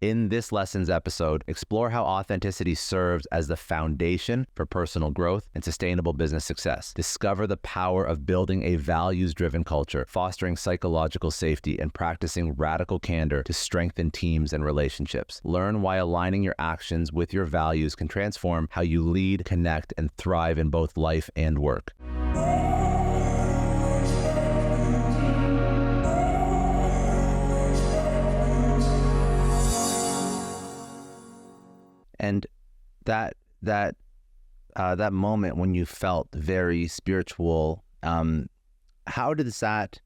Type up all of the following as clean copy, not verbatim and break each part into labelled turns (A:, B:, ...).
A: In this lessons episode, explore how authenticity serves as the foundation for personal growth and sustainable business success. Discover the power of building a values-driven culture, fostering psychological safety, and practicing radical candor to strengthen teams and relationships. Learn why aligning your actions with your values can transform how you lead, connect, and thrive in both life and work. And that moment when you felt very spiritual, how does that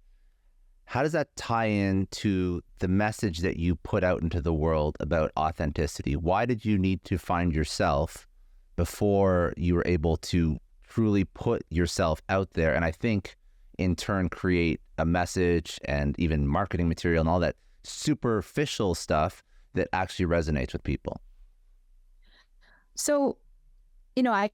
A: tie into the message that you put out into the world about authenticity? Why did you need to find yourself before you were able to truly put yourself out there, and I think in turn create a message and even marketing material and all that superficial stuff that actually resonates with people?
B: So, I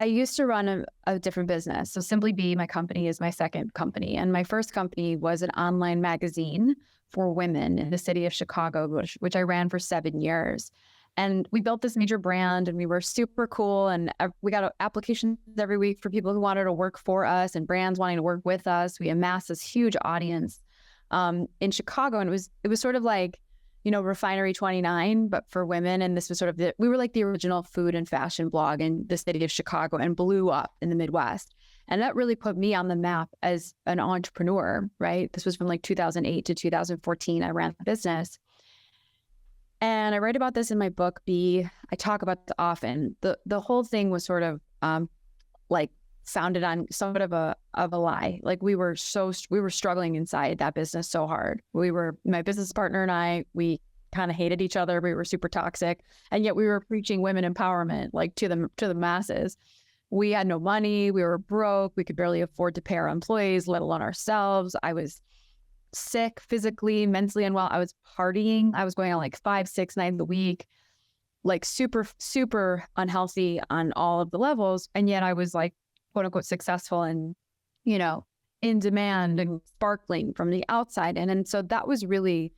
B: used to run a different business. So SimplyBe, my company, is my second company. And my first company was an online magazine for women in the city of Chicago, which I ran for 7 years. And we built this major brand and we were super cool. And we got applications every week for people who wanted to work for us and brands wanting to work with us. We amassed this huge audience in Chicago. And it was sort of like, Refinery 29, but for women. And this was sort of we were like the original food and fashion blog in the city of Chicago and blew up in the Midwest. And that really put me on the map as an entrepreneur, right? This was from like 2008 to 2014. I ran the business. And I write about this in my book, B. I talk about it often. The whole thing was sort of like founded on somewhat of a lie. Like we were struggling inside that business so hard. My business partner and I, we kind of hated each other. We were super toxic. And yet we were preaching women empowerment, like to the masses. We had no money. We were broke. We could barely afford to pay our employees, let alone ourselves. I was sick physically, mentally unwell. I was partying. I was going on like 5-6 nights a week, like super, super unhealthy on all of the levels. And yet I was like, quote unquote, successful and, in demand and sparkling from the outside. And so that was really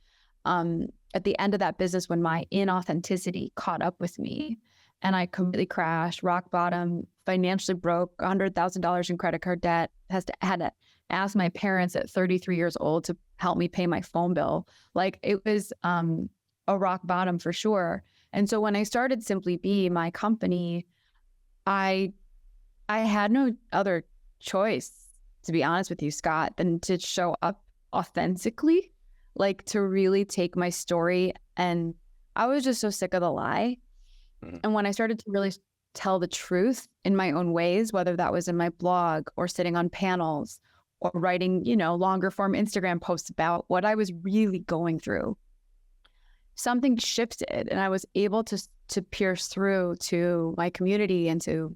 B: at the end of that business when my inauthenticity caught up with me and I completely crashed, rock bottom, financially broke, $100,000 in credit card debt, had to ask my parents at 33 years old to help me pay my phone bill. Like it was a rock bottom for sure. And so when I started SimplyBe, my company, I had no other choice, to be honest with you, Scott, than to show up authentically, like to really take my story. And I was just so sick of the lie. Mm-hmm. And when I started to really tell the truth in my own ways, whether that was in my blog or sitting on panels or writing, longer form Instagram posts about what I was really going through, something shifted and I was able to pierce through to my community and to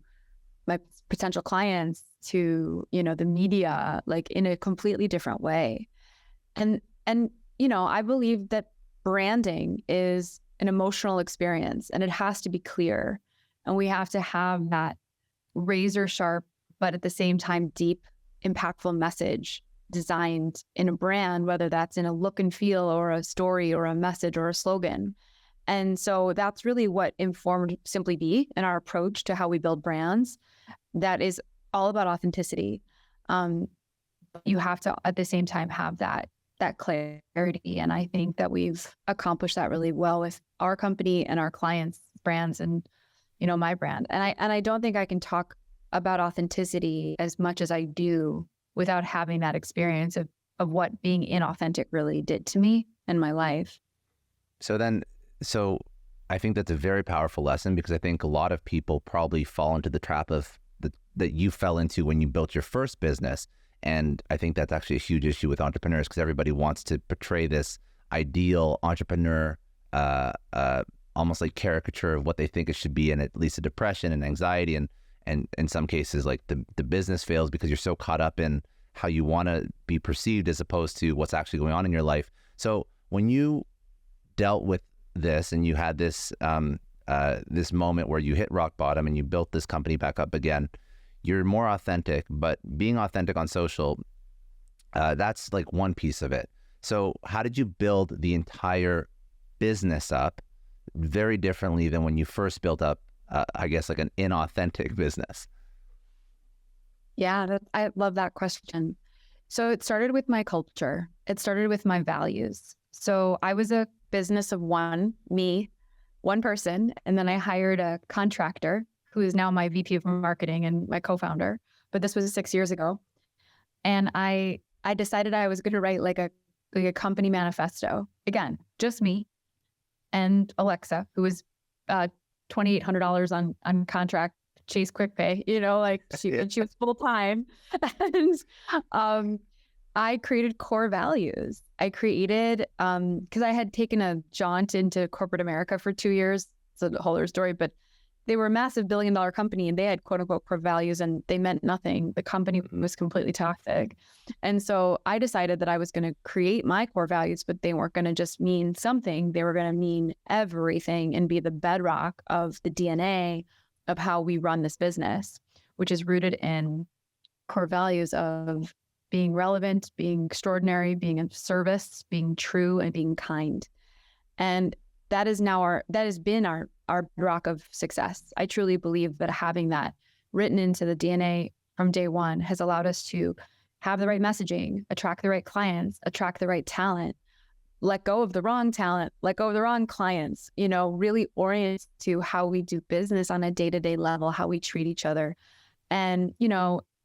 B: my potential clients, to, the media, like in a completely different way. And I believe that branding is an emotional experience and it has to be clear. And we have to have that razor sharp, but at the same time, deep, impactful message designed in a brand, whether that's in a look and feel or a story or a message or a slogan. And so that's really what informed SimplyBe and our approach to how we build brands. That is all about authenticity. You have to, at the same time, have that clarity. And I think that we've accomplished that really well with our company and our clients' brands and, my brand. And I don't think I can talk about authenticity as much as I do without having that experience of what being inauthentic really did to me and my life.
A: So I think that's a very powerful lesson, because I think a lot of people probably fall into the trap of that you fell into when you built your first business. And I think that's actually a huge issue with entrepreneurs, because everybody wants to portray this ideal entrepreneur, almost like caricature of what they think it should be. And it leads to depression and anxiety. And in some cases, like the business fails because you're so caught up in how you want to be perceived as opposed to what's actually going on in your life. So when you dealt with this and you had this this moment where you hit rock bottom and you built this company back up again, you're more authentic. But being authentic on social, that's like one piece of it. So how did you build the entire business up very differently than when you first built up, I guess, like an inauthentic business?
B: Yeah, I love that question. So it started with my culture. It started with my values. So I was a business of one person, and then I hired a contractor who is now my VP of marketing and my co-founder. But this was 6 years ago. And I decided I was going to write like a company manifesto. Again, just me and Alexa, who was $2,800 on contract, Chase Quick Pay, like she was full time. And I created core values. I created, because I had taken a jaunt into corporate America for 2 years. It's a whole other story, but they were a massive billion-dollar company and they had quote unquote core values and they meant nothing. The company was completely toxic. And so I decided that I was going to create my core values, but they weren't going to just mean something. They were going to mean everything and be the bedrock of the DNA of how we run this business, which is rooted in core values of being relevant, being extraordinary, being of service, being true, and being kind. And that has been our bedrock of success. I truly believe that having that written into the DNA from day one has allowed us to have the right messaging, attract the right clients, attract the right talent, let go of the wrong talent, let go of the wrong clients, really orient to how we do business on a day-to-day level, how we treat each other. And,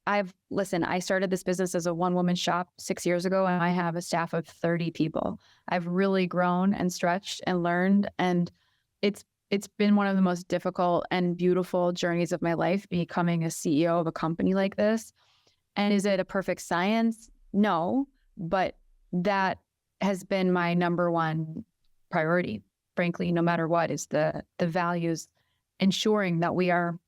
B: I started this business as a one-woman shop 6 years ago, and I have a staff of 30 people. I've really grown and stretched and learned, and it's been one of the most difficult and beautiful journeys of my life, becoming a CEO of a company like this. And is it a perfect science? No, but that has been my number one priority, frankly, no matter what, is the values, ensuring that we are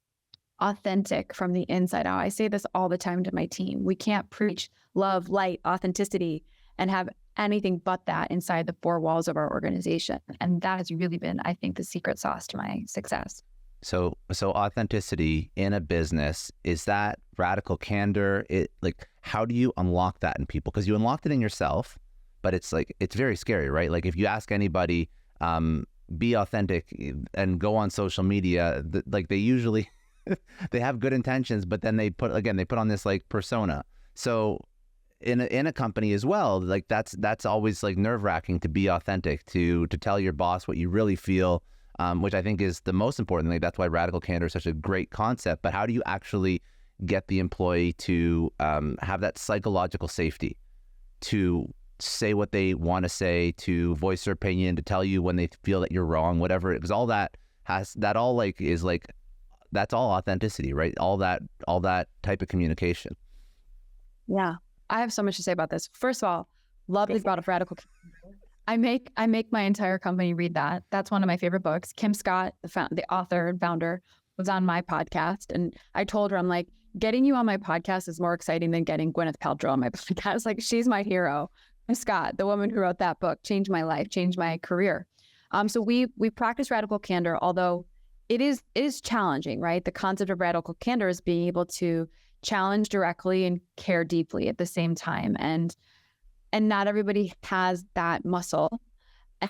B: authentic from the inside out. I say this all the time to my team. We can't preach love, light, authenticity, and have anything but that inside the four walls of our organization. And that has really been, I think, the secret sauce to my success.
A: So authenticity in a business, is that radical candor? How do you unlock that in people? Because you unlocked it in yourself, but it's very scary, right? Like if you ask anybody, be authentic and go on social media, they usually they have good intentions, but then they put on this like persona. So in a company as well, like that's always like nerve-wracking to be authentic, to tell your boss what you really feel, which I think is the most important thing. That's why radical candor is such a great concept. But how do you actually get the employee to have that psychological safety to say what they want to say, to voice their opinion, to tell you when they feel that you're wrong, whatever? Because all that that's all authenticity, right? All that type of communication.
B: Yeah. I have so much to say about this. First of all, love that you brought up radical. I make my entire company read that. That's one of my favorite books. Kim Scott, the author and founder, was on my podcast. And I told her, I'm like, getting you on my podcast is more exciting than getting Gwyneth Paltrow on my podcast. Like, she's my hero. Kim Scott, the woman who wrote that book, changed my life, changed my career. So we practice radical candor, although it is challenging, right? The concept of radical candor is being able to challenge directly and care deeply at the same time. And not everybody has that muscle.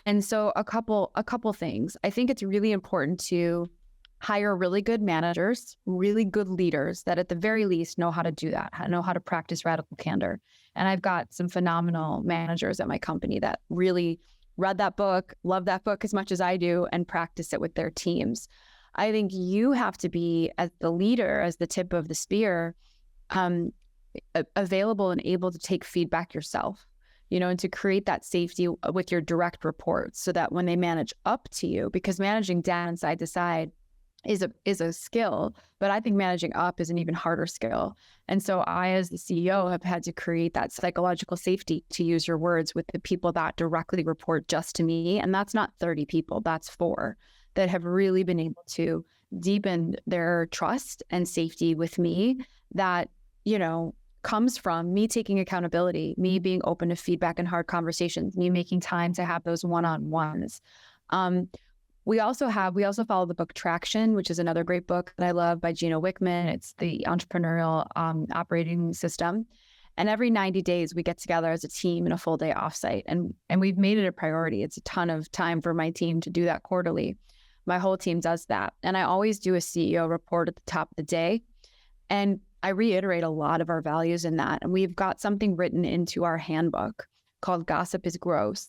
B: And so a couple things. I think it's really important to hire really good managers, really good leaders that at the very least know how to do that, know how to practice radical candor. And I've got some phenomenal managers at my company that really read that book, love that book as much as I do, and practice it with their teams. I think you have to be, as the leader, as the tip of the spear, available and able to take feedback yourself, and to create that safety with your direct reports so that when they manage up to you, because managing down side to side is a skill, but I think managing up is an even harder skill. And so I, as the CEO, have had to create that psychological safety, to use your words, with the people that directly report just to me. And that's not 30 people, that's 4 that have really been able to deepen their trust and safety with me, that, comes from me taking accountability, me being open to feedback and hard conversations, me making time to have those one-on-ones. We also follow the book Traction, which is another great book that I love by Gino Wickman. It's the entrepreneurial operating system. And every 90 days, we get together as a team in a full day offsite. And we've made it a priority. It's a ton of time for my team to do that quarterly. My whole team does that. And I always do a CEO report at the top of the day. And I reiterate a lot of our values in that. And we've got something written into our handbook called Gossip is Gross,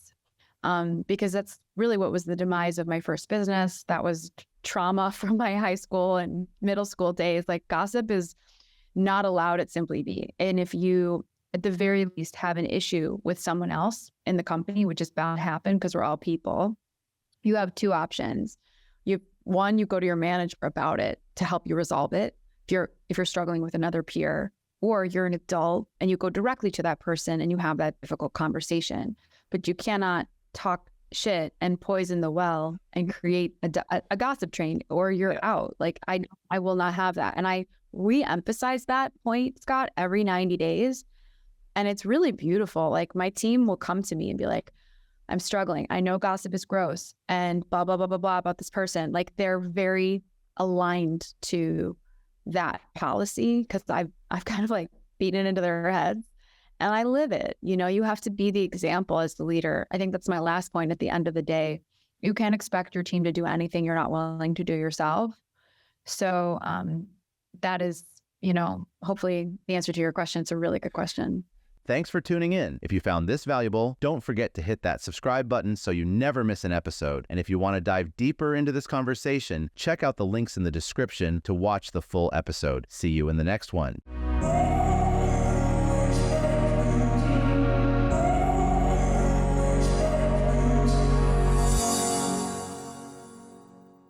B: because that's really what was the demise of my first business. That was trauma from my high school and middle school days. Like, gossip is not allowed at SimplyBe. And if you, at the very least, have an issue with someone else in the company, which is bound to happen because we're all people, you have two options. One, you go to your manager about it to help you resolve it if you're struggling with another peer, or you're an adult and you go directly to that person and you have that difficult conversation. But you cannot talk shit and poison the well and create a gossip train, or you're out. Like, I will not have that. And I re-emphasize that point, Scott, every 90 days. And it's really beautiful. Like, my team will come to me and be like, I'm struggling. I know gossip is gross and blah, blah, blah, blah, blah about this person. Like, they're very aligned to that policy because I've kind of like beaten it into their heads and I live it. You know, you have to be the example as the leader. I think that's my last point. At the end of the day, you can't expect your team to do anything you're not willing to do yourself. So that is, you know, hopefully the answer to your question. It's a really good question.
A: Thanks for tuning in. If you found this valuable, don't forget to hit that subscribe button so you never miss an episode. And if you want to dive deeper into this conversation, check out the links in the description to watch the full episode. See you in the next one.